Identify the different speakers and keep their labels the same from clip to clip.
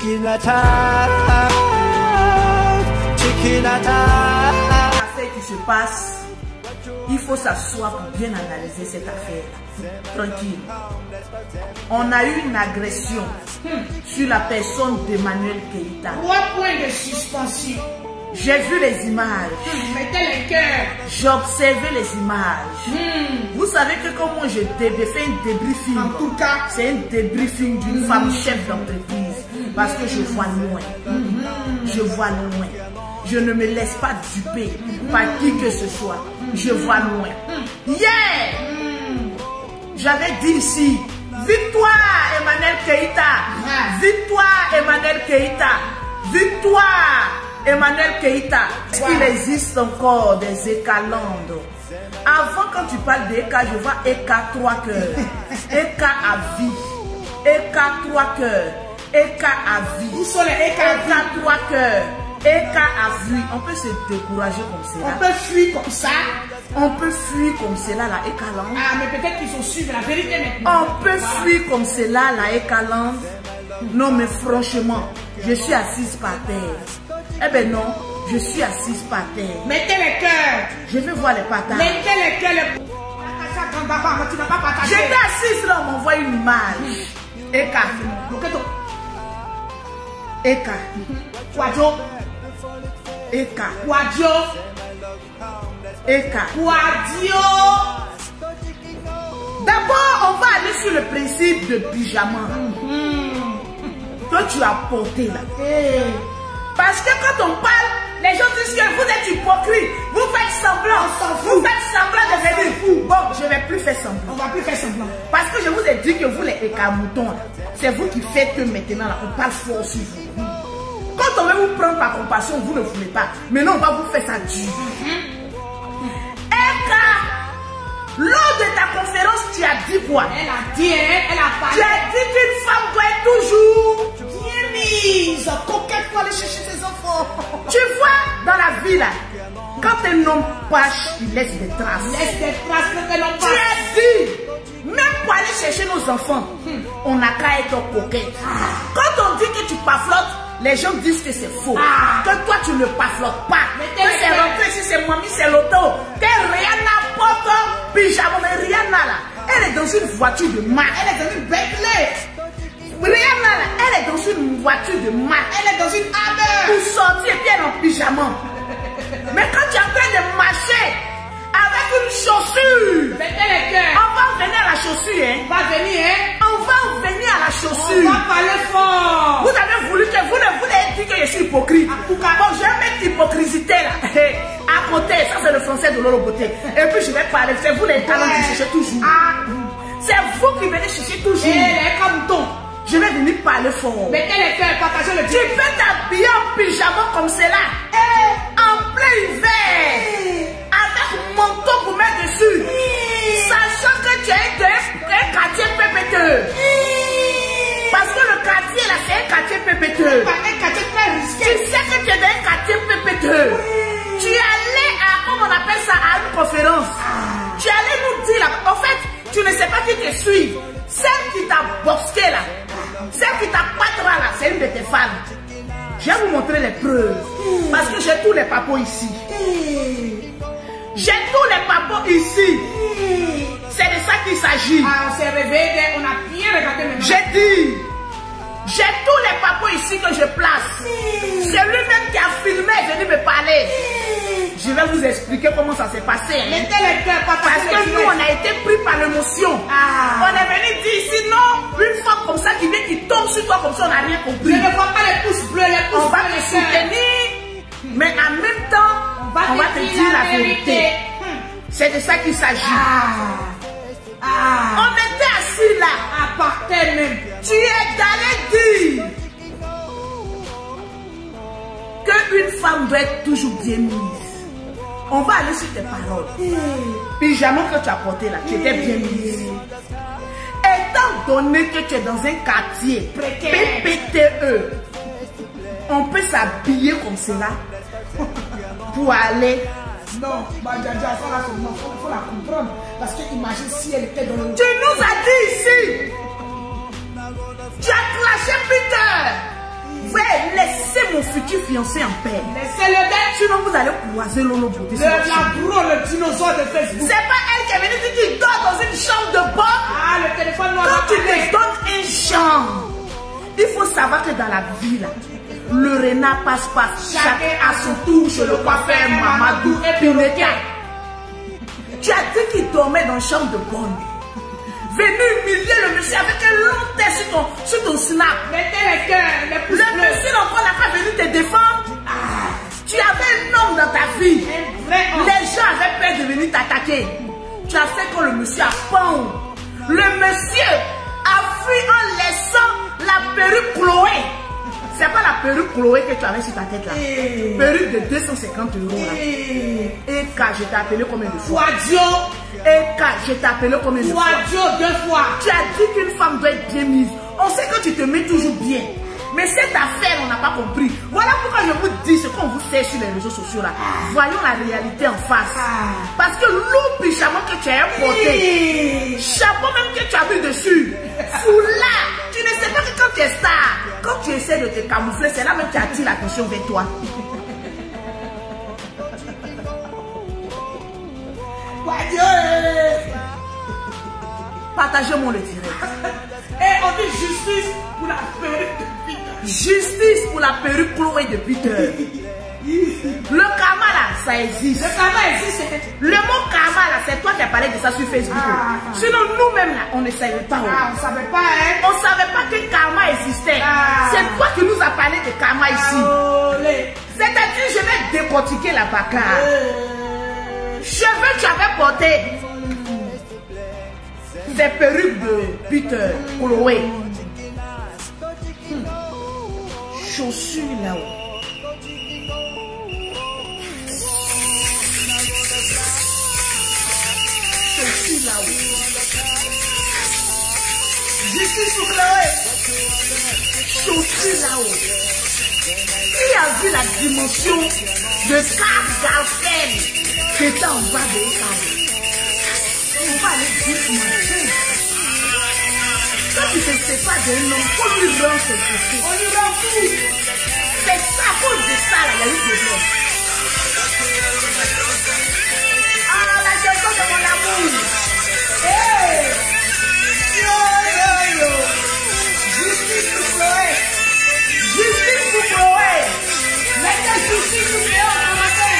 Speaker 1: L'affaire qui se passe, il faut s'asseoir pour bien analyser cette affaire. Tranquille. On a eu une agression sur la personne d'Emmanuel Keïta.
Speaker 2: 3 points de suspension.
Speaker 1: J'ai vu les images.
Speaker 2: Mettez les cœurs.
Speaker 1: J'ai observé les images. Vous savez que comme moi je fais un débriefing.
Speaker 2: En tout cas,
Speaker 1: c'est un débriefing d'une femme chef d'entreprise. Parce que je vois loin. Je vois loin. Je ne me laisse pas duper par qui que ce soit. Je vois loin. Hier, j'avais dit ici, victoire Emmanuel Keïta. Victoire Emmanuel Keïta. Victoire Emmanuel Keïta. Est-ce qu'il existe encore des écalandes? Avant, quand tu parles d'Eka, je vois Eka 3 cœurs. Eka à vie. Eka 3 cœurs. Eka à vie.
Speaker 2: Où sont les Eka?
Speaker 1: Eka 3 cœurs. Eka à vie. On peut se décourager comme cela.
Speaker 2: On peut fuir comme ça.
Speaker 1: On peut fuir comme cela, la Ekalande.
Speaker 2: Ah, mais peut-être qu'ils sont sûrs de la vérité maintenant.
Speaker 1: On peut fuir comme cela, la Ekalande. Non, mais franchement, je suis assise par terre. Eh ben non, je suis assise par terre.
Speaker 2: Mettez les cœurs.
Speaker 1: Je vais voir les patates.
Speaker 2: Mettez les cœurs. Tu n'as pas partagé.
Speaker 1: J'étais assise là, on m'envoie une image. Eka. Eka.
Speaker 2: Quadio.
Speaker 1: Eka.
Speaker 2: Quadio.
Speaker 1: Eka.
Speaker 2: Quadio.
Speaker 1: D'abord, on va aller sur le principe de pyjama. Que tu as porté là. Parce que quand on parle, les gens disent que vous êtes hypocrite. Vous faites semblant. Vous faites semblant de venir fou. Bon, je ne vais plus faire semblant.
Speaker 2: On va plus faire semblant.
Speaker 1: Parce que je vous ai dit que vous les écamoutons, c'est vous qui faites que maintenant là, on parle fort sur vous. Quand on veut vous prendre par compassion, vous ne voulez pas. Maintenant, on va vous faire ça dur. Eka, lors de ta conférence, tu as dit quoi?
Speaker 2: Elle a dit, elle a parlé.
Speaker 1: Tu as dit qu'une femme doit être toujours
Speaker 2: bien mise, coquette pour aller chercher ses enfants.
Speaker 1: Tu vois, dans la vie là, quand un homme passe, il laisse des traces.
Speaker 2: Laisse des traces quand un homme passe.
Speaker 1: Tu as dit, même pour aller chercher nos enfants, on n'a qu'à être coquette. Quand on dit que tu paflottes, les gens disent que c'est faux. Que toi tu ne paflottes pas. Que c'est rentré ici, c'est mamie, c'est l'auto. Que Rihanna porte pyjama. Mais Rihanna là, elle est dans une voiture de marque. Elle est dans une Bentley. Rihanna là, elle est dans une voiture de marque. Elle est dans une Hammer. Pour sortir et puis elle est en pyjama. Mais quand tu es en train de marcher avec une chaussure,
Speaker 2: mettez les cœurs.
Speaker 1: On va venir à la chaussure, hein.
Speaker 2: On va venir, hein.
Speaker 1: On va venir à la chaussure.
Speaker 2: On va parler fort.
Speaker 1: Vous avez voulu que vous ne voulez dire que je suis hypocrite. Bon, je vais mettre hypocrisie là. À côté, ça c'est le français de Lolo Beauté. Et puis je vais parler. C'est vous les talents qui cherchez toujours. C'est vous qui venez chercher toujours.
Speaker 2: Et comme ton.
Speaker 1: Je vais venir parler fort.
Speaker 2: Mettez les cœurs, partagez le
Speaker 1: Tu peux t'habiller en pyjama comme cela. En plein hiver. Avec manteau pour mettre dessus. Sachant que tu es un quartier pépéteux. Parce que le quartier là, c'est un quartier pépéteux.
Speaker 2: Un quartier très risqué.
Speaker 1: Tu sais que tu es dans un quartier pépéteux. Tu allais à, comment on appelle ça, à une conférence. Tu allais nous dire là, en fait, tu ne sais pas qui te suit. Celle qui t'a boxé là, celle qui t'a patra là, c'est une de tes femmes. Je vais vous montrer les preuves. Parce que j'ai tous les papos ici. J'ai tous les papos ici. C'est de ça qu'il s'agit.
Speaker 2: On s'est réveillé, on a bien regardé maintenant.
Speaker 1: J'ai dit, j'ai tous les papos ici que je place. C'est lui-même qui a filmé et venu me parler. Je vais vous expliquer comment ça s'est passé.
Speaker 2: Mettez les cœurs,
Speaker 1: parce que nous, on a été pris par l'émotion. On est venu dire ici, non, une femme comme ça qui vient, qui tombe sur toi comme ça, on n'a rien compris.
Speaker 2: Je ne vois pas les pouces bleus, les pouces bleus.
Speaker 1: On va te soutenir, mais en même temps, on va te dire la vérité. C'est de ça qu'il s'agit. On était assis là.
Speaker 2: À part même.
Speaker 1: Tu es allé dire qu'une femme doit être toujours bien mise. On va aller sur tes paroles. Pyjama que tu as porté là, tu étais bien mise. Étant donné que tu es dans un quartier PPTE, on peut s'habiller comme cela pour aller.
Speaker 2: Non, Badjaja, il faut la comprendre. Parce que imagine si elle était dans le...
Speaker 1: Tu nous as dit ici. Tu as clashé Peter. ton futur fiancé en paix.
Speaker 2: Laissez-le d'être.
Speaker 1: Sinon, vous allez croiser Lolo Beauté.
Speaker 2: Le dinosaure de Facebook.
Speaker 1: C'est pas elle qui est venue dire que tu dors dans une chambre de bonne.
Speaker 2: Ah, le téléphone noir.
Speaker 1: Quand tu te donnes une chambre, il faut savoir que dans la vie, là, le renard passe par chacun à son tour chez le coiffeur Mamadou et Pineka. Tu as dit qu'il dormait dans une chambre de bonne. Venu humilier le monsieur avec un long test sur ton snap.
Speaker 2: Mettez les cœurs, les pouces
Speaker 1: Le monsieur encore n'a pas venu te défendre. Tu avais un homme dans ta vie.
Speaker 2: Un vrai homme.
Speaker 1: Les gens avaient peur de venir t'attaquer. Tu as fait quand le monsieur a peur. Le monsieur a fui en laissant la perruque Chloé. C'est pas la perruque Chloé que tu avais sur ta tête là. Perruque de 250 € là. Et quand je t'ai appelé combien de fois? Et quand je t'ai appelé combien de fois?
Speaker 2: 2 fois.
Speaker 1: Tu as dit qu'une femme doit être bien mise. On sait que tu te mets toujours bien. Mais cette affaire, on n'a pas compris. Voilà pourquoi je vous dis ce qu'on vous fait sur les réseaux sociaux là. Voyons la réalité en face. Parce que l'oubli chameau que tu as porté, chapeau même que tu as mis dessus, foulard, tu ne sais pas que quand tu es star, quand tu essaies de te camoufler, c'est là même que tu attires l'attention vers toi. Partagez-moi le direct.
Speaker 2: Et on dit justice pour la perruque de Peter.
Speaker 1: Justice pour la perruque Chloé de Peter. Le karma là, ça existe.
Speaker 2: Le karma existe.
Speaker 1: Le mot karma là, c'est toi qui as parlé de ça sur Facebook. Sinon nous-mêmes là, on ne savait pas.
Speaker 2: On ne savait pas, hein.
Speaker 1: On ne savait pas que karma existait. C'est toi qui nous as parlé de karma ici. C'est-à-dire, je vais décortiquer la bagarre. Cheveux tu avais porté. Des perruques de Peter, Chloé. Chaussures là-haut. Chaussures là-haut. Justice pour Chloé. Chaussures là-haut. Qui a vu la dimension de Garcelle qui était en bas de l'étage? On va aller doucement. Quand tu te sépares d'un homme, on lui rend ses chaussures. On lui rend tout. C'est ça, à cause de ça, là, il y a eu problème. Ah, la chanson de mon amour. Hey! Yo, yo, yo. Justice pour Chloé. Justice pour Chloé. Mettez justice pour Chloé en matin.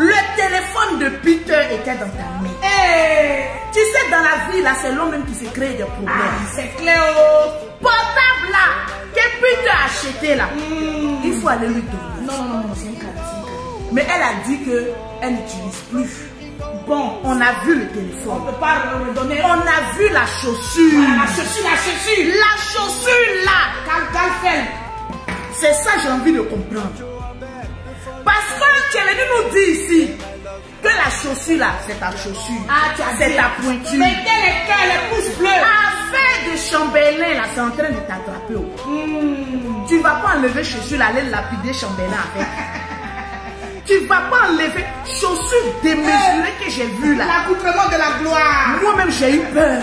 Speaker 1: Le téléphone de Peter était dans ta main. Tu sais, dans la vie, là, c'est l'homme même qui se crée des problèmes.
Speaker 2: C'est clair.
Speaker 1: Portable là, que Peter a acheté là, il faut aller lui donner.
Speaker 2: Non, c'est un cadeau.
Speaker 1: Mais elle a dit qu'elle n'utilise plus. Bon, on a vu le téléphone.
Speaker 2: On ne peut pas le donner.
Speaker 1: On a vu la chaussure.
Speaker 2: La chaussure.
Speaker 1: La chaussure là.
Speaker 2: Galfel.
Speaker 1: C'est ça que j'ai envie de comprendre. Parce que tu es venu nous dire ici que la chaussure là, c'est ta chaussure. C'est ta pointure.
Speaker 2: Mettez les cœurs, les pouces bleus.
Speaker 1: Affaire de Chambellan là, c'est en train de t'attraper. Tu ne vas pas enlever chaussure là, aller lapider Chambellan avec. Tu ne vas pas enlever chaussures démesurées que j'ai vues là.
Speaker 2: L'accoutrement de la gloire.
Speaker 1: Moi-même j'ai eu peur.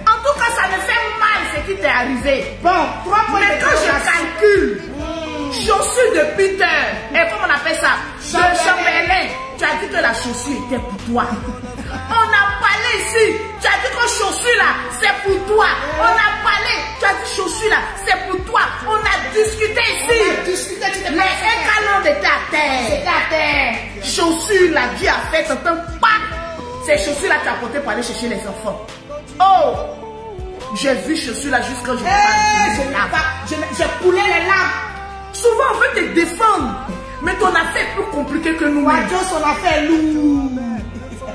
Speaker 1: En tout cas, ça me fait mal ce qui t'est arrivé.
Speaker 2: Bon,
Speaker 1: mais quand je calcule, chaussures de Peter, et comment on appelle ça? De Chambellan. Tu as dit que la chaussure était pour toi. On a parlé ici. Tu as dit que chaussure là, c'est pour toi. On a parlé. Tu as dit chaussure là, c'est pour toi. On a discuté ici. Les écalons étaient à terre.
Speaker 2: C'était à terre.
Speaker 1: Chaussures là, Dieu a fait t'entends pas. Ces chaussures là, tu as porté pour aller chercher les enfants. Oh! J'ai vu chaussures là jusqu'à je
Speaker 2: j'ai coulé les larmes.
Speaker 1: Souvent on veut te défendre, mais ton affaire est plus compliqué que nous-mêmes.
Speaker 2: On a fait lourd.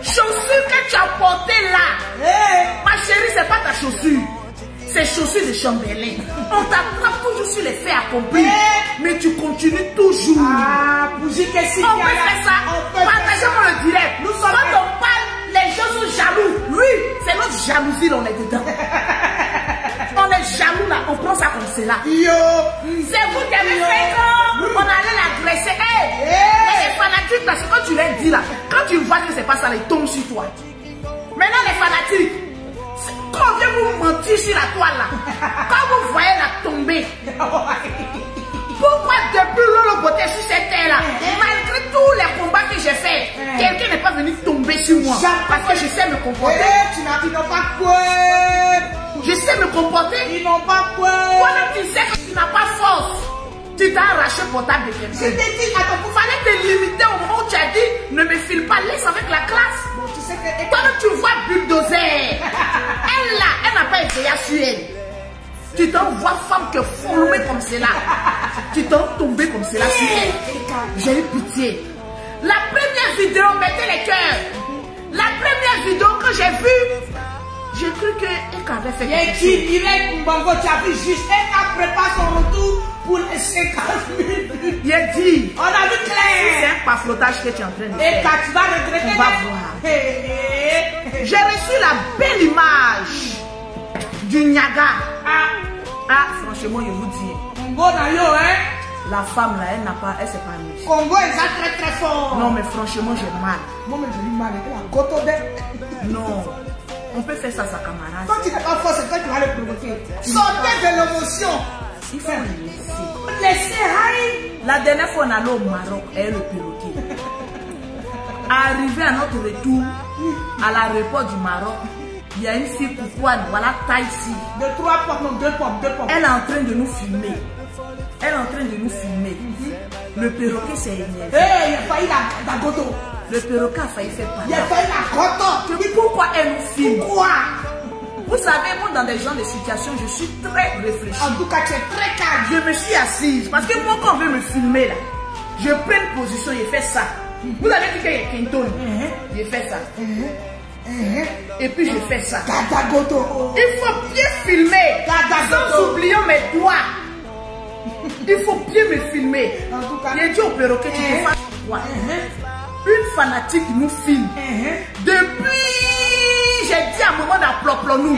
Speaker 1: Chaussures que tu as portées là. Ma chérie, c'est pas ta chaussure. C'est chaussures de chambellan. On t'attrape toujours sur les faits accomplis. Mais tu continues toujours.
Speaker 2: On peut
Speaker 1: faire ça. Partagez-moi le direct. Quand on parle, les gens sont jaloux. Oui, c'est notre jalousie, là, on est dedans. On est jaloux là, on prend ça comme cela. C'est vous qui avez fait quand on allait l'agresser. Les fanatiques, parce que quand tu leur dis là, quand tu vois que c'est pas ça, ils tombent sur toi. Maintenant, les fanatiques, quand on vient vous mentir sur la toile là, quand vous voyez la tomber, pourquoi depuis Lolo Beauté sur cette terre là, malgré tous les combats que j'ai fait, quelqu'un n'est pas venu tomber sur moi? Parce que je sais me comporter.
Speaker 2: Ils n'ont pas quoi.
Speaker 1: Je sais me comporter.
Speaker 2: Ils n'ont pas quoi.
Speaker 1: Toi-même, tu sais que tu n'as pas force. Tu t'as arraché le portable de quelqu'un.
Speaker 2: Je t'ai dit, attends,
Speaker 1: il fallait te limiter au moment où tu as dit ne me file pas, laisse avec la classe.
Speaker 2: Bon, tu sais que.
Speaker 1: Toi-même, tu vois bulldozer. Elle là, elle n'a pas essayé sur elle. Tu t'envoies femme que fourmée comme cela. Tu t'en tombé comme cela sur elle. J'ai eu pitié. La première vidéo, mettez les cœurs. La première vidéo que j'ai vue, j'ai cru que Eka avait fait quelque chose.
Speaker 2: Direct Mbango, tu as vu juste Eka prépare son retour pour les 50 000.
Speaker 1: Il a dit,
Speaker 2: on a vu clair.
Speaker 1: C'est un paflotage que tu es en train de faire.
Speaker 2: Eka, tu vas regretter.
Speaker 1: On va voir. J'ai reçu la belle image du Nyaga. Franchement, je vous dis.
Speaker 2: Congo Nayo, hein?
Speaker 1: La femme là, elle n'a pas, elle s'est pas mise.
Speaker 2: Congo est très très fort.
Speaker 1: Non, mais franchement, j'ai mal.
Speaker 2: Moi-même, j'ai eu mal. Elle a goto d'elle.
Speaker 1: Non. On peut faire ça à sa camarade.
Speaker 2: Quand tu n'es pas fort, c'est toi qui vas le provoquer. Sortez de l'émotion.
Speaker 1: Il faut le laisser. La dernière fois, on allait au Maroc, et le perroquet. Arrivé à notre retour, à l'aéroport du Maroc, il y a une fille Koukouane, voilà, taille ici.
Speaker 2: De 3 pommes, non, 2 pommes, 2 pommes.
Speaker 1: Elle est en train de nous filmer. Elle est en train de nous filmer. Le perroquet s'est énervé.
Speaker 2: Il a failli la goto.
Speaker 1: Le perroquet a failli faire parler.
Speaker 2: Il a failli la goto.
Speaker 1: Je dis pourquoi elle nous filme?
Speaker 2: Pourquoi?
Speaker 1: Vous savez, moi dans des genres de situations, je suis très réfléchie.
Speaker 2: En tout cas, tu es très calme.
Speaker 1: Je me suis assise. Parce que moi, quand on veut me filmer là, je prends une position, je fais ça. Vous avez dit qu'il y a Quinton. Je fais ça. Et puis je fais ça.
Speaker 2: Gadagoto.
Speaker 1: Il faut bien filmer. Sans oublier mes doigts. Il faut bien me filmer.
Speaker 2: En tout cas,
Speaker 1: j'ai dit au perroquet, tu te fasses quoi? Une fanatique nous filme. Depuis, j'ai dit à un moment d'apploplo-nous.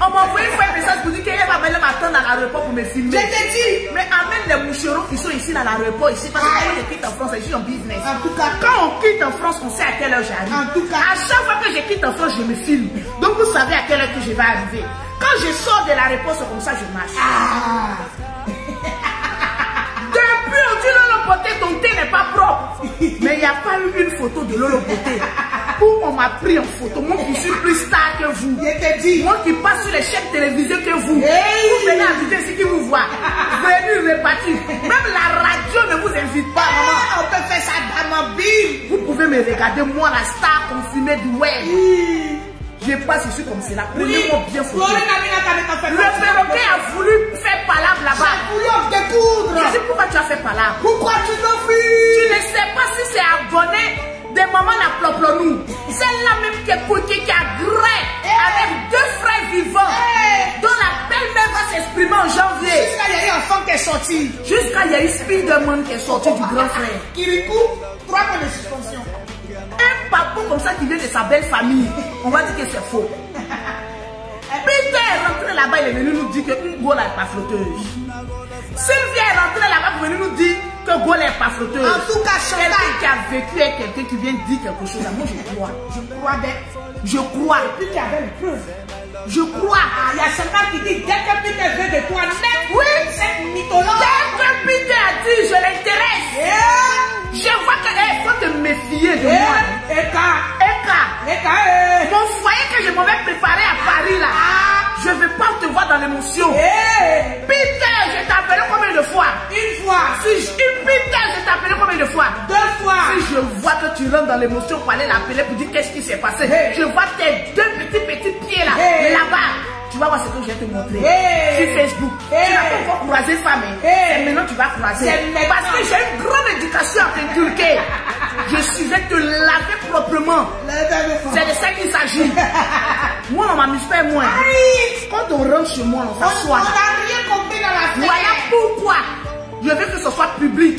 Speaker 1: On m'a envoyé un message pour dire qu'elle va venir m'attendre à l'aéroport pour me filmer.
Speaker 2: Je t'ai dit.
Speaker 1: Mais amène les moucherons qui sont ici à l'aéroport ici. Parce que quand je quitte en France, je suis en business.
Speaker 2: En tout cas,
Speaker 1: quand on quitte en France, on sait à quelle heure j'arrive.
Speaker 2: En tout cas,
Speaker 1: à chaque fois que je quitte en France, je me filme. Donc vous savez à quelle heure que je vais arriver. Quand je sors de l'aéroport, c'est comme ça que je marche. Depuis on dit Lolo Beauté, ton thé n'est pas propre. Mais il n'y a pas eu une photo de Lolo Beauté où on m'a pris en photo. Moi qui suis plus star que vous.
Speaker 2: Je t'ai dit.
Speaker 1: Moi qui passe sur les chaînes télévisées que vous. Vous venez inviter ceux qui vous voient. Venez repartir. Même la radio ne vous invite pas, maman.
Speaker 2: On peut faire ça dans ma Bible.
Speaker 1: Vous pouvez me regarder, moi, la star confirmée du web. Je passe ici comme cela. Prenez-moi bien photo. Le perroquet a voulu faire palabre là-bas. Je dis pourquoi tu as fait palabre?
Speaker 2: Pourquoi tu t'en fiches?
Speaker 1: Tu ne sais pas si c'est abonné des mamans la ploplonou. Celle-là même qui est coquée, qui a gré avec 2 frères vivants. Dont la belle-mère va s'exprimer en janvier.
Speaker 2: Jusqu'à il y a eu un enfant qui est sorti.
Speaker 1: Jusqu'à il y a eu Spiderman qui est sorti du grand frère.
Speaker 2: Kirikou, 3 mois de suspension.
Speaker 1: Un papou comme ça qui vient de sa belle famille, on va dire que c'est faux. Peter est rentré là-bas, il est venu nous dire que Ngo n'est pas flotteuse. Sylvia est rentrée là-bas pour venir nous dire que Ngo n'est pas flotteuse.
Speaker 2: En tout cas,
Speaker 1: quelqu'un qui a vécu avec quelqu'un qui vient dire quelque chose, moi je crois. Je crois.
Speaker 2: Et puis tu avais les preuves.
Speaker 1: Je crois.
Speaker 2: Il y a quelqu'un qui dit dès que Peter veut de toi, net.
Speaker 1: Oui.
Speaker 2: C'est mythologue.
Speaker 1: Dès que Peter a dit je l'intéresse. Je vois qu'il faut te méfier de moi. Eka. Mon foyer que je m'avais préparé à Paris là. Je ne vais pas te voir dans l'émotion. Peter, je t'ai appelé combien de fois?
Speaker 2: Une fois.
Speaker 1: Peter, je t'ai appelé combien de fois?
Speaker 2: 2 fois.
Speaker 1: Si je vois que tu rentres dans l'émotion pour aller l'appeler pour dire qu'est-ce qui s'est passé, je vois tes 2 petits pieds là, là-bas. Tu vas voir ce que je vais te montrer sur Facebook. Tu n'as pas encore croisé femme. Et maintenant tu vas croiser. Parce que j'ai une grande éducation à t'inculquer. l'amusement. C'est de ça qu'il s'agit. Moi, on m'amuse pas moins. Quand on rentre chez moi, on s'assoit.
Speaker 2: On n'a rien compris dans la fête.
Speaker 1: Voilà pourquoi je veux que ce soit public.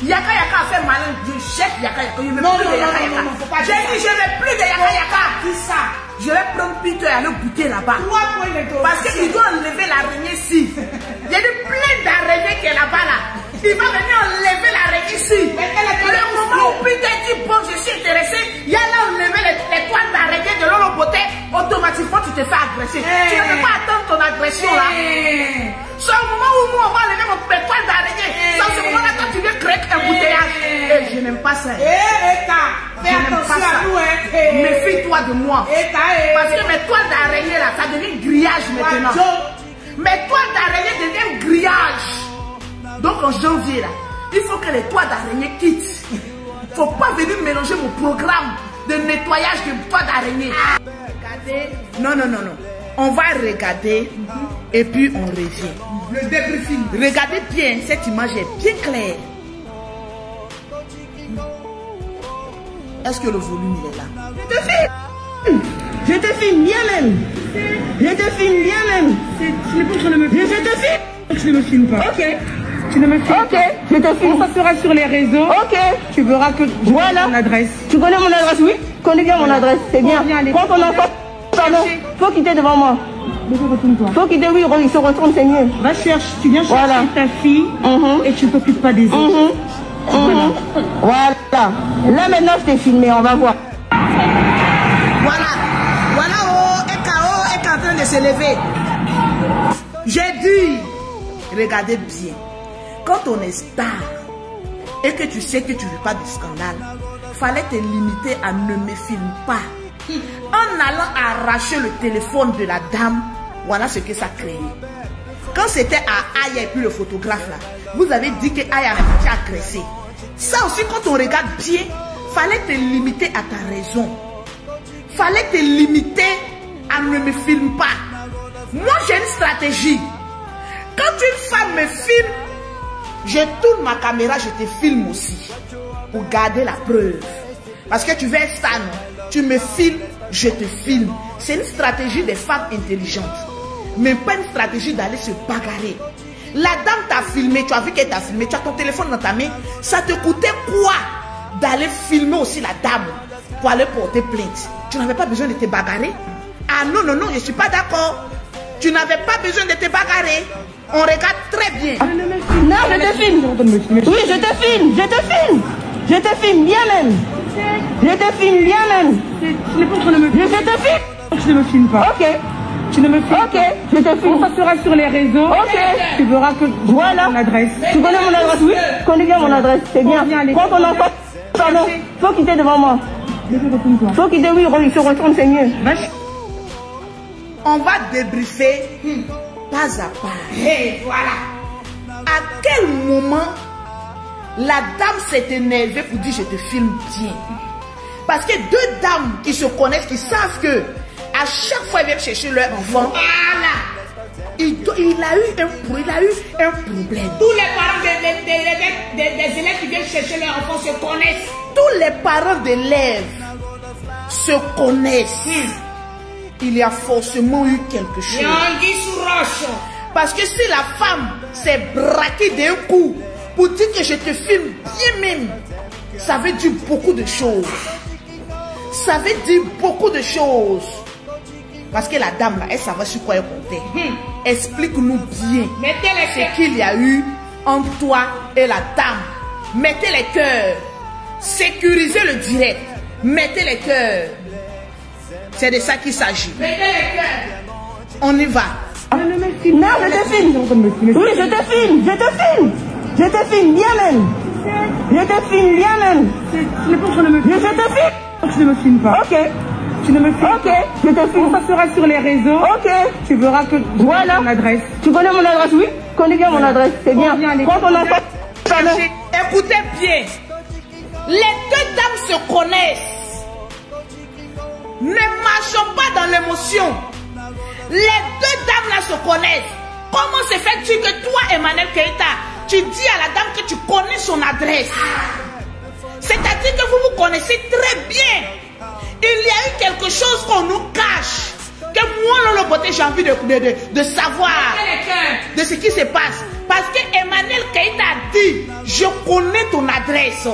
Speaker 1: Yaka Yaka a fait malin. Je jette Yaka Yaka. Je ne veux plus de Yaka Yaka. J'ai dit, je ne veux plus de Yaka Yaka.
Speaker 2: Qui ça?
Speaker 1: Je vais prendre Peter et aller goûter là-bas. Parce qu'il doit enlever l'araignée ici. Il y a plein d'araignées qui est là-bas là. Il va venir enlever l'araignée ici. Le moment où Peter dit bon, je suis intéressé, il y a là enlever les toiles d'araignée de l'eau beauté, automatiquement tu te fais agresser. Tu ne peux pas attendre ton agression là. C'est au moment où moi on va enlever mon toile d'araignée. C'est à ce moment-là quand tu veux créer un bouteillage. Et je n'aime pas ça.
Speaker 2: Fais attention à nous, hein.
Speaker 1: Méfie-toi de moi. Parce que mes toiles d'araignée là, ça devient grillage maintenant. Mes toiles d'araignée deviennent grillage. Donc en janvier là, il faut que les toiles d'araignée quittent. Il ne faut pas venir mélanger mon programme de nettoyage de toiles d'araignée. Regardez. Non. On va regarder et puis on revient.
Speaker 2: Le débriefing.
Speaker 1: Regardez bien, cette image est bien claire. Est-ce que le volume il est là?
Speaker 3: Je te filme bien même. Je te filme bien même.
Speaker 2: C'est pour que je ne me filme.
Speaker 3: Je te filme.
Speaker 2: Je ne me filme pas.
Speaker 3: Ok.
Speaker 2: Tu ne me filmes
Speaker 3: Ok, je te filme.
Speaker 2: On passera sur les réseaux.
Speaker 3: Ok.
Speaker 2: Tu verras que
Speaker 3: voilà
Speaker 2: mon adresse.
Speaker 3: Tu connais mon adresse, oui? Je connais bien mon adresse, c'est bien. Quand on entend, pardon, faut quitter devant moi.
Speaker 2: Retourne-toi.
Speaker 3: Faut quitter, oui, il se retourne, c'est mieux.
Speaker 2: Va chercher, tu viens chercher ta fille et tu ne t'occupes pas des autres.
Speaker 3: Voilà. Là maintenant je t'ai filmé, on va voir.
Speaker 1: Voilà, Eka est en train de se lever. J'ai dit, regardez bien, quand on est star et que tu sais que tu ne veux pas de scandale, fallait te limiter à ne me filme pas. En allant arracher le téléphone de la dame, voilà ce que ça créait. Quand c'était à Aya et puis le photographe là, vous avez dit que Aya a été agressé. Ça aussi, quand on regarde bien, fallait te limiter à ta raison. Fallait te limiter à ne me filmer pas. Moi, j'ai une stratégie. Quand une femme me filme, je tourne ma caméra, je te filme aussi. Pour garder la preuve. Parce que tu veux être star, tu me filmes, je te filme. C'est une stratégie des femmes intelligentes. Mais pas une stratégie d'aller se bagarrer. La dame t'a filmé, tu as vu qu'elle t'a filmé, tu as ton téléphone dans ta main. Ça te coûtait quoi d'aller filmer aussi la dame pour aller porter plainte? Tu n'avais pas besoin de te bagarrer. Ah non, je ne suis pas d'accord. Tu n'avais pas besoin de te bagarrer. On regarde très bien.
Speaker 3: Non, je te filme. Oui, je te filme, je te filme. Je te filme bien même. Je te filme bien même.
Speaker 2: C'est pour que je ne me filme.
Speaker 3: Je te filme.
Speaker 2: Je ne me filme pas.
Speaker 3: Ok.
Speaker 2: Tu ne me filmes
Speaker 3: pas. Ok, je te filme.
Speaker 2: On passera sur les réseaux.
Speaker 3: Ok.
Speaker 2: Tu verras que
Speaker 3: voilà
Speaker 2: mon adresse.
Speaker 3: Tu connais mon adresse, oui? Je connais bien mon adresse, c'est bien. Quand on entend, pardon, faut quitter devant moi. Faut quitter, oui, il se retourne, c'est mieux.
Speaker 1: On va débriefer pas à pas.
Speaker 2: Et voilà.
Speaker 1: À quel moment la dame s'est énervée pour dire je te filme bien? Parce que deux dames qui se connaissent, qui savent que à chaque fois ils viennent chercher leur enfant, il a eu un problème.
Speaker 2: Tous les parents des élèves qui viennent chercher leur enfant se connaissent.
Speaker 1: Tous les parents d'élèves se connaissent. Il y a forcément eu quelque chose. Parce que si la femme s'est braquée d'un coup pour dire que je te filme bien même, ça veut dire beaucoup de choses. Ça veut dire beaucoup de choses. Parce que la dame là, elle savait sur quoi elle comptait. Explique-nous bien ce qu'il y a eu entre toi et la dame. Mettez les cœurs. Sécurisez le direct. Mettez les cœurs. C'est de ça qu'il s'agit. Mettez les cœurs. On y va.
Speaker 3: Non, je te filme. Oui, je te filme. Je te filme. Je te filme bien même. Je te filme bien même.
Speaker 2: C'est pour que je ne me filme.
Speaker 3: Je te filme.
Speaker 2: Je ne me filme pas.
Speaker 3: Ok.
Speaker 2: Tu ne me filmes
Speaker 3: pas. Ok, je te filme.
Speaker 2: On passera sur les réseaux.
Speaker 3: Ok.
Speaker 2: Tu verras que
Speaker 3: voilà
Speaker 2: mon adresse.
Speaker 3: Tu connais mon adresse, oui? Je connais bien mon adresse, c'est bien. Quand on entend, pardon.
Speaker 1: Écoutez bien. Les deux dames se connaissent. Ne marchons pas dans l'émotion. Les deux dames là se connaissent. Comment se fait-il que toi, Emmanuel Keita, tu dis à la dame que tu connais son adresse? C'est-à-dire que vous vous connaissez très bien. Il y a eu quelque chose qu'on nous cache. Que moi, Lolo Beauté, j'ai envie de savoir de ce qui se passe. Parce que Emmanuel Keïta a dit, je connais ton adresse.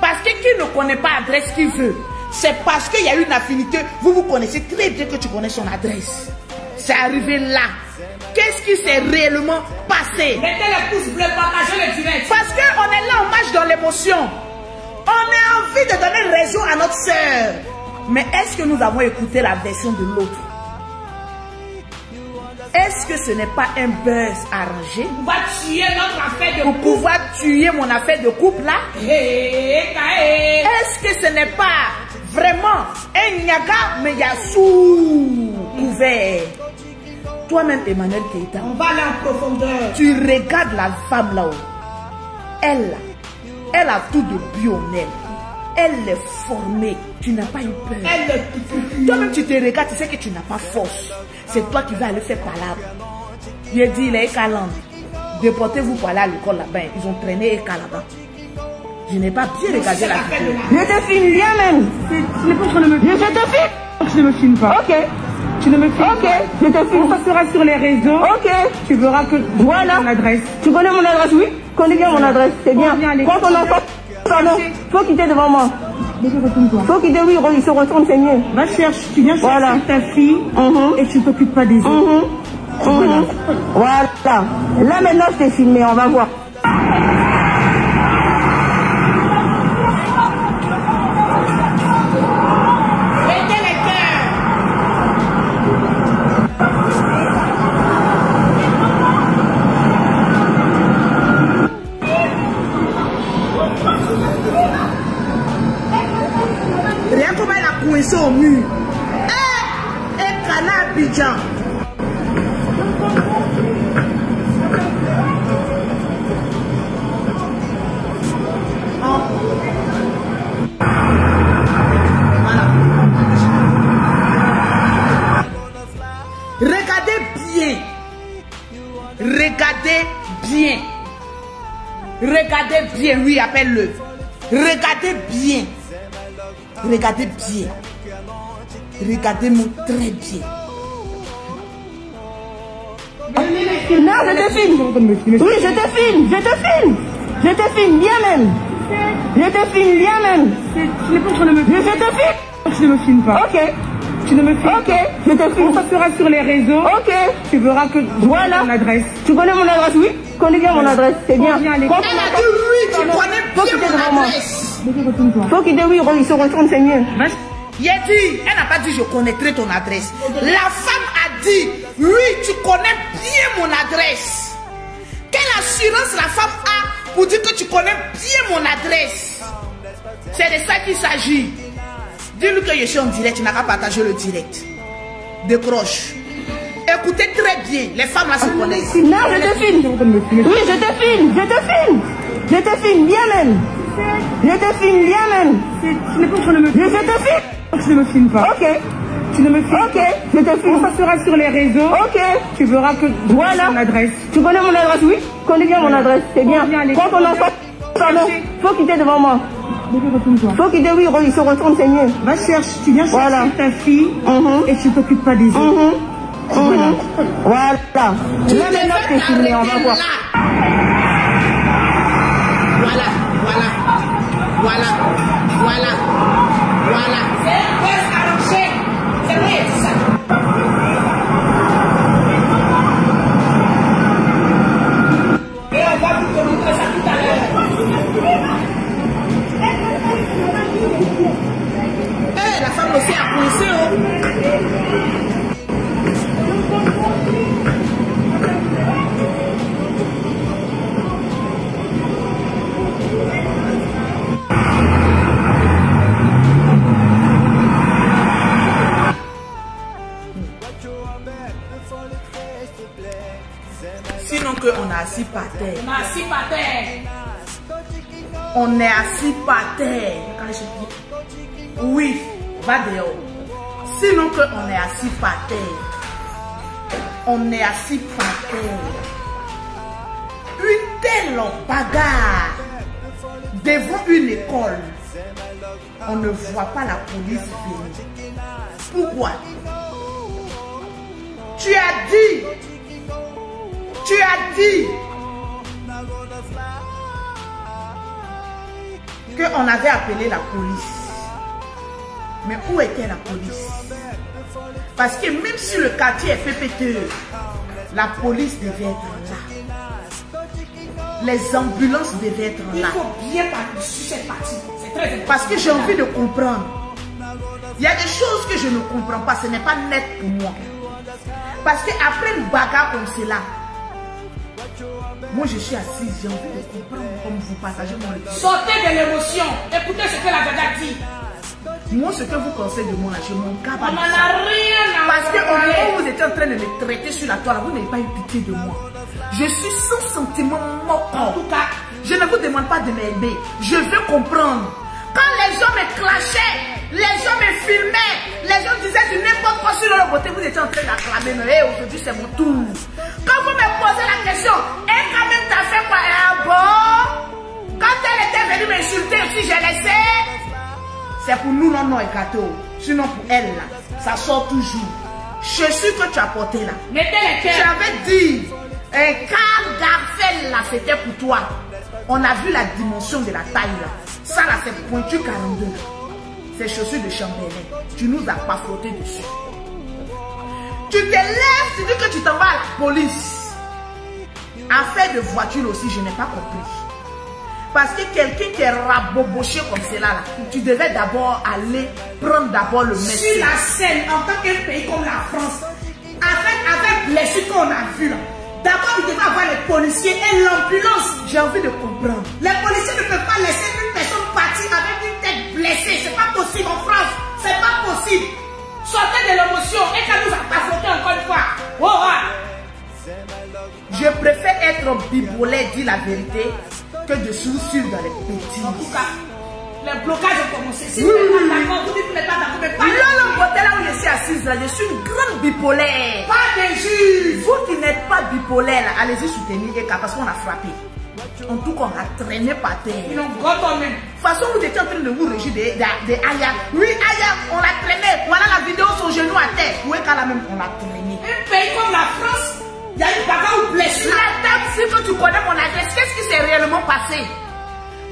Speaker 1: Parce que qui ne connaît pas l'adresse qu'il veut, c'est parce qu'il y a une affinité. Vous vous connaissez très bien que tu connais son adresse. C'est arrivé là. Qu'est-ce qui s'est réellement passé?
Speaker 2: Mettez les pouces bleus, partagez le direct.
Speaker 1: Parce qu'on est là, on marche dans l'émotion. On a envie de donner raison à notre soeur. Mais est-ce que nous avons écouté la version de l'autre? Est-ce que ce n'est pas un buzz arrangé?
Speaker 2: On va tuer notre affaire de
Speaker 1: pour pouvoir tuer mon affaire de couple là? Est-ce que ce n'est pas vraiment un Niaga mais il y a sous couvert? Toi-même, Emmanuel Keïta,
Speaker 2: on va aller en profondeur.
Speaker 1: Tu regardes la femme là-haut. Elle a tout de bionnel. Elle est formée. Tu n'as pas eu peur. Toi-même, tu te regardes, tu sais que tu n'as pas force. C'est toi qui vas aller faire palabre. Il a dit, les Ekaland, déportez-vous pour aller à l'école là-bas. Ils ont traîné Eka là-bas. Je n'ai pas bien regardé la vidéo.
Speaker 3: Je te filme bien même.
Speaker 2: Ce n'est pas que je ne me filme.
Speaker 3: Je te filme.
Speaker 2: Je ne me filme pas.
Speaker 3: Ok.
Speaker 2: Tu ne me filmes
Speaker 3: ok,
Speaker 2: pas.
Speaker 3: Je te filme.
Speaker 2: On passera sur les réseaux.
Speaker 3: Ok.
Speaker 2: Tu verras que
Speaker 3: voilà
Speaker 2: mon adresse.
Speaker 3: Tu connais mon adresse, oui? Tu connais bien mon adresse, c'est bien. Quand on entend, pardon, faut quitter devant moi. Faut quitter, oui, il se retourne, c'est mieux.
Speaker 2: Va chercher, tu viens chercher ta fille et tu ne t'occupes pas des autres.
Speaker 3: Voilà. Là maintenant je t'ai filmé, on va voir.
Speaker 1: Rien comme elle a coincé au mur. Et Kana Abidjan. Voilà. Regardez bien. Regardez bien. Regardez bien. Oui, appelle-le. Regardez bien. Regardez bien. Regardez-moi très bien.
Speaker 3: Non, je te filme. Oui, je te filme. Je te filme. Je te filme bien même. Je te filme bien même.
Speaker 2: Ce n'est pas que je ne me filme.
Speaker 3: Je te filme.
Speaker 2: Je ne me filme pas.
Speaker 3: Ok.
Speaker 2: Tu ne me filmes
Speaker 3: ok, je te filme.
Speaker 2: On passera sur les réseaux.
Speaker 3: Ok.
Speaker 2: Tu verras que
Speaker 3: voilà
Speaker 2: mon adresse.
Speaker 3: Tu connais mon adresse, oui? Tu connais bien mon adresse, c'est bien.
Speaker 1: Elle a dit oui, tu connais bien mon adresse.
Speaker 3: Faut qu'il dise oui, il se retourne, c'est mieux.
Speaker 1: Il a dit, elle n'a pas dit je connaîtrai ton adresse. La femme a dit oui, tu connais bien mon adresse. Quelle assurance la femme a pour dire que tu connais bien mon adresse? C'est de ça qu'il s'agit. Dis-lui que je suis en direct, tu n'as qu'à partager le direct. Décroche. Écoutez très bien, les femmes là se connaissent.
Speaker 3: Non, je te filme. Oui, je te filme, je te filme. Je te filme bien même. Je te filme bien même.
Speaker 2: Ce n'est pas que je ne me filme.
Speaker 3: Je te filme.
Speaker 2: Je ne me filme pas.
Speaker 3: Ok.
Speaker 2: Tu ne me filmes
Speaker 3: ok, je te filme.
Speaker 2: On passera sur les réseaux.
Speaker 3: Ok.
Speaker 2: Tu verras que
Speaker 3: voilà
Speaker 2: mon adresse.
Speaker 3: Tu connais mon adresse, oui? Tu connais bien mon adresse, c'est bien. Quand on entend, pardon, faut quitter devant moi. Faut quitter, oui, il se retourne, c'est mieux.
Speaker 2: Va chercher, tu viens chercher ta fille et tu ne t'occupes pas des autres.
Speaker 3: Voilà. Là maintenant c'est filmé, on va voir.
Speaker 1: Voilà.
Speaker 2: C'est un buzz arrangé. C'est vrai, c'est ça. Et on va vous montrer ça tout à l'heure.
Speaker 1: La femme aussi a coincé. Sinon qu'on est assis par terre.
Speaker 2: On est assis par terre.
Speaker 1: On est assis par terre. Oui, va dehors. Sinon qu'on est assis par terre. On est assis par terre. Une telle bagarre devant une école, on ne voit pas la police venir. Pourquoi? Tu as dit qu'on avait appelé la police. Mais où était la police? Parce que même si le quartier est pépéteux, la police devait être là. Les ambulances devaient être là.
Speaker 2: Il faut bien parler sur cette partie. C'est très important.
Speaker 1: Parce que j'ai envie de comprendre. Il y a des choses que je ne comprends pas. Ce n'est pas net pour moi. Parce qu'après une bagarre comme cela, moi je suis assise, j'ai envie de comprendre comme vous partagez mon état.
Speaker 2: Sortez de l'émotion. Écoutez ce que la Dada dit.
Speaker 1: Moi, ce que vous pensez de moi, je m'en capte.
Speaker 2: On n'en a rien à
Speaker 1: Parce qu'au
Speaker 2: parler.
Speaker 1: moment où vous étiez en train de me traiter sur la toile, vous n'avez pas eu pitié de moi. Je suis sans sentiment mort.
Speaker 2: En tout cas,
Speaker 1: Je ne vous demande pas de m'aider. Je veux comprendre. Quand les gens me clashaient, les gens me filmaient, les gens disaient du n'importe quoi sur leur beauté, vous étiez en train d'acclamer. Mais aujourd'hui, c'est mon tour. Quand vous me posez la question, et quand même, t'as fait quoi? Ah bon? Quand elle était venue m'insulter aussi, j'ai laissé. C'est pour nous, non, et gâteau. Sinon, pour elle, là, ça sort toujours. Je suis que tu as porté là.
Speaker 2: mettez les cœurs.
Speaker 1: J'avais dit, un Karl Garfel là, c'était pour toi. On a vu la dimension de la taille là. Ça là, c'est pointu 42 là. C'est chaussures de Chambéry. Tu nous as pas frotté dessus. Tu te lèves, tu dis que tu t'en vas à la police. Affaire de voiture aussi, je n'ai pas compris. Parce que quelqu'un qui est raboboché comme cela là, tu devais d'abord aller prendre d'abord le monsieur.
Speaker 2: Sur la scène, en tant qu'un pays comme la France, avec blessures qu'on a vues là, d'abord il devait avoir les policiers et l'ambulance.
Speaker 1: J'ai envie de comprendre.
Speaker 2: Les policiers ne peuvent pas laisser une personne partir avec une tête blessée. C'est pas possible en France. C'est pas possible. Sortez de l'émotion et qu'elle nous a pas frotté encore une fois. Oh, ah.
Speaker 1: Je préfère être bipolaire, dire la vérité, que de sourcils dans les petits.
Speaker 2: En tout cas, les blocages ont commencé. Si vous n'êtes pas d'accord, vous dites que vous n'êtes pas d'accord, mais pas de
Speaker 1: Là, le côté là où je suis assise, là, je suis une grande bipolaire.
Speaker 2: pas de juge.
Speaker 1: Vous qui n'êtes pas bipolaire, là, allez-y soutenir Eka parce qu'on a frappé. En tout cas, on a traîné par terre.
Speaker 2: Ils ont gâté même.
Speaker 1: De toute façon, vous étiez en train de vous régir de Aya. Oui, Aya, on l'a traîné. Voilà la vidéo, son genou à terre. Où est qu'à la même, on l'a traîné.
Speaker 2: Un pays comme la France, il y a une bagarre ou blessure.
Speaker 1: La dame, si que tu connais mon adresse, qu'est-ce qui s'est réellement passé?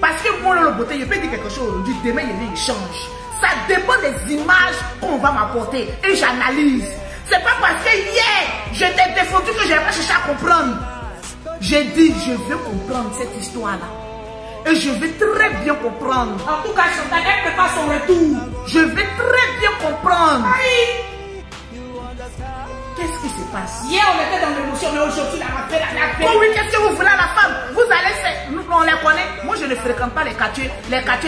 Speaker 1: Parce que moi, le beauté, je peux dire quelque chose aujourd'hui, demain, il change. Ça dépend des images qu'on va m'apporter et j'analyse. C'est pas parce que hier, je t'ai défendu que je n'ai pas cherché à comprendre. J'ai dit, je veux comprendre cette histoire-là. Et je vais très bien comprendre.
Speaker 2: En tout cas, Chantal, elle prépare son retour.
Speaker 1: Je vais très bien comprendre.
Speaker 2: Oui.
Speaker 1: Qu'est-ce qui se passe?
Speaker 2: Hier, on était dans l'émotion, mais aujourd'hui, la paix.
Speaker 1: Oh oui, qu'est-ce que vous voulez à la femme? Vous allez faire. Nous, on les connaît. Moi, je ne fréquente pas les quartiers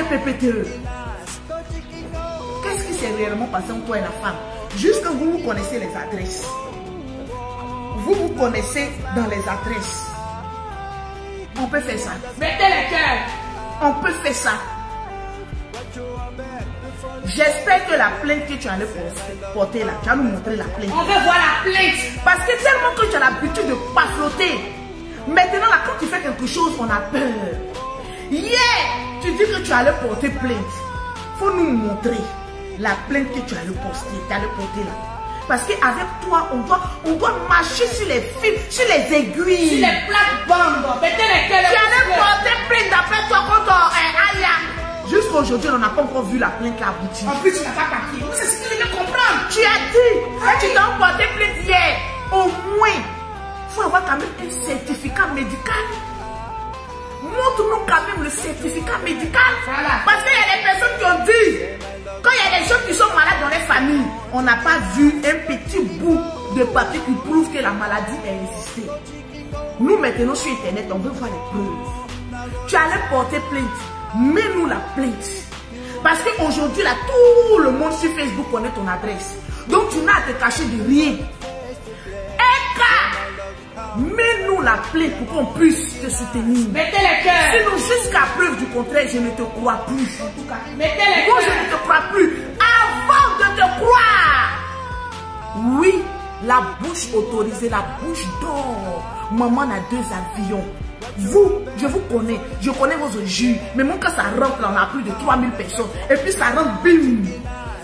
Speaker 1: PPTE. Qu'est-ce qui s'est réellement passé entre toi et la femme? Juste que vous connaissez les adresses. Vous connaissez dans les adresses. On peut faire ça.
Speaker 2: Mettez les cœurs.
Speaker 1: On peut faire ça. J'espère que la plainte que tu allais porter là, tu vas nous montrer la plainte.
Speaker 2: On veut voir la plainte.
Speaker 1: Parce que tellement que tu as l'habitude de ne pas flotter. Maintenant là, quand tu fais quelque chose, on a peur. Hier, tu dis que tu allais porter plainte. Il faut nous montrer la plainte que tu allais porter là. Parce qu'avec toi, on doit marcher sur les fils, sur les aiguilles.
Speaker 2: Sur les plates-bandes. Mettez les cœurs.
Speaker 1: Tu allais porter plainte d'après toi contre Aya. Jusqu'à aujourd'hui, on n'a pas encore vu la plainte là aboutir.
Speaker 2: En plus, tu n'as pas papier. C'est ce que je veux comprendre.
Speaker 1: Tu as dit, tu dois porter plainte hier. Au moins, il faut avoir quand même un certificat médical. Montre-nous quand même le certificat médical.
Speaker 2: Voilà.
Speaker 1: Parce qu'il y a des personnes qui ont dit, quand il y a des gens qui sont malades dans les familles, on n'a pas vu un petit bout de papier qui prouve que la maladie a existé. Nous, maintenant, sur Internet, on veut voir les preuves. Tu allais porter plainte. Mets-nous la plainte. Parce qu'aujourd'hui, là, tout le monde sur Facebook connaît ton adresse. Donc, tu n'as à te cacher de rien. Mets-nous la plainte pour qu'on puisse te soutenir.
Speaker 2: Mettez les cœurs.
Speaker 1: Sinon, jusqu'à preuve du contraire, je ne te crois plus.
Speaker 2: En tout cas, mettez les
Speaker 1: Moi,
Speaker 2: cœurs.
Speaker 1: je ne te crois plus. Avant de te croire, oui, La bouche autorisée, la bouche d'or. Maman a 2 avions. Vous, je vous connais. Je connais vos jus. Mais mon quand ça rentre, là, on a plus de 3000 personnes. Et puis ça rentre, bim.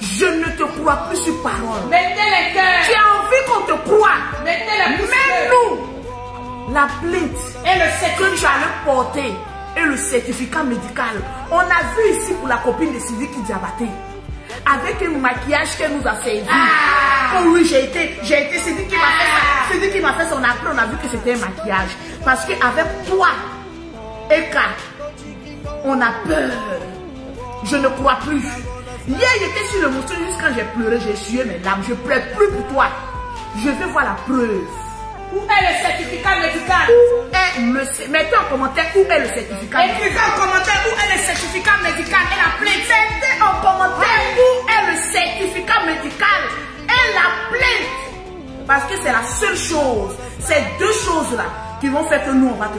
Speaker 1: Je ne te crois plus sur parole.
Speaker 2: Mettez les cœurs.
Speaker 1: Tu as envie qu'on te croie.
Speaker 2: Mettez les pouces.
Speaker 1: Même nous, la plainte
Speaker 2: Et le certificat.
Speaker 1: que tu allais porter et le certificat médical. On a vu ici pour la copine de Sidiki Diabaté. Avec un maquillage qu'elle nous a servi. Oh oui, j'ai été Sidiki qui m'a fait ça. Sidiki m'a fait son après, on a vu que c'était un maquillage. Parce qu'avec toi, Eka, on a peur. Je ne crois plus. Hier, j'étais sur le mouton jusqu'à quand j'ai pleuré, j'ai essuyé mes larmes. Je ne pleure plus pour toi. Je vais voir la preuve.
Speaker 2: Où est le certificat médical?
Speaker 1: Mettez en commentaire où est le certificat médical.
Speaker 2: Écrivez en commentaire où est le certificat médical et la plainte.
Speaker 1: Mettez en commentaire où est le certificat médical et la plainte. Parce que c'est la seule chose. Ces 2 choses-là qui vont faire que nous, on va te...